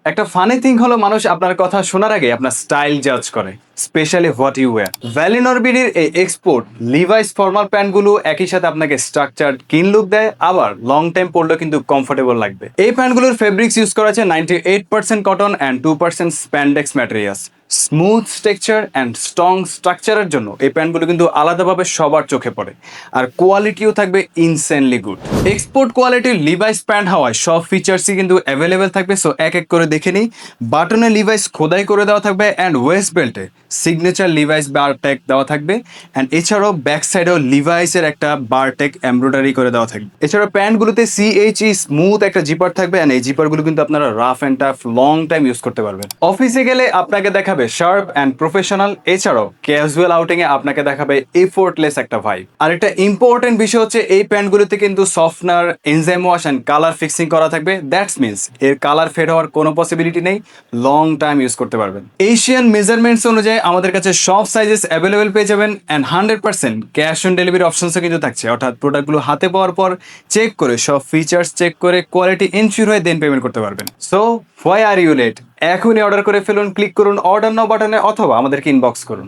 একটা funny thing হলো মানুষ আপনার কথা শোনার আগে আপনার স্টাইল জাজ করে, স্পেশালি হোয়াট ইউ ওয়্যার। ভ্যালিনর বিডির এই এক্সপোর্ট লিভাইস ফর্মাল প্যান্টগুলো একই সাথে আপনাকে স্ট্রাকচার ক্লিন লুক দেয়, আবার লং টাইম পরলেও কিন্তু কমফোর্টেবল লাগবে। এই প্যান্টগুলোর ফেব্রিক্স ইউজ করা আছে 98% cotton and 2% spandex materials. Smooth texture and strong স্ট্রাকচারের জন্য এই প্যান্টগুলো কিন্তু আলাদাভাবে সবার চোখে পড়ে, আর কোয়ালিটিও থাকবে ইনসেনলি গুড। এক্সপোর্ট কোয়ালিটির লিভাইস প্যান্ট হওয়ায় সব ফিচার্সই কিন্তু অ্যাভেলেবেল থাকবে। সো এক এক করে দেখে নিই। বাটনে লিভাইস খোদাই করে দেওয়া থাকবে অ্যান্ড ওয়েস্ট বেল্টে সিগনেচার লিভাইস বার ট্যাগ দেওয়া থাকবে, অ্যান্ড এছাড়াও ব্যাক সাইডেও লিভাইসের একটা বার ট্যাগ এমব্রয়ডারি করে দেওয়া থাকবে। এছাড়াও প্যান্টগুলোতে সিএইচই স্মুথ একটা জিপার থাকবে, অ্যান্ড এই জিপারগুলো কিন্তু আপনারা rough and tough long time use করতে পারবেন। অফিসে গেলে আপনাকে দেখাবে শার্প অ্যান্ড প্রফেশনাল, এছাড়াও ক্যাজুয়াল আউটিং এ আপনাকে দেখাবে এফোর্টলেস একটা ভাইব। আর একটা ইম্পর্টেন্ট বিষয় হচ্ছে এই প্যান্টগুলোতে কিন্তু softener, enzyme wash and colour fixing করা থাকবে। দ্যাটস মিনস এর কালার ফেড হওয়ার কোনো পসিবিলিটি নেই, লং টাইম ইউজ করতে পারবেন। এশিয়ান মেজারমেন্টস অনুযায়ী আমাদের কাছে সব সাইজেস অ্যাভেলেবেল পেয়ে যাবেন, অ্যান্ড 100% ক্যাশ অন ডেলিভারি অপশনসও কিন্তু থাকছে। অর্থাৎ প্রোডাক্টগুলো হাতে পাওয়ার পর চেক করে, সব ফিচার্স চেক করে, কোয়ালিটি এনশিওর হয়ে দেন পেমেন্ট করতে পারবেন। So why are you late? এখনই অর্ডার করে ফেলুন, ক্লিক করুন অর্ডার নাও বাটনে অথবা আমাদেরকে ইনবক্স করুন।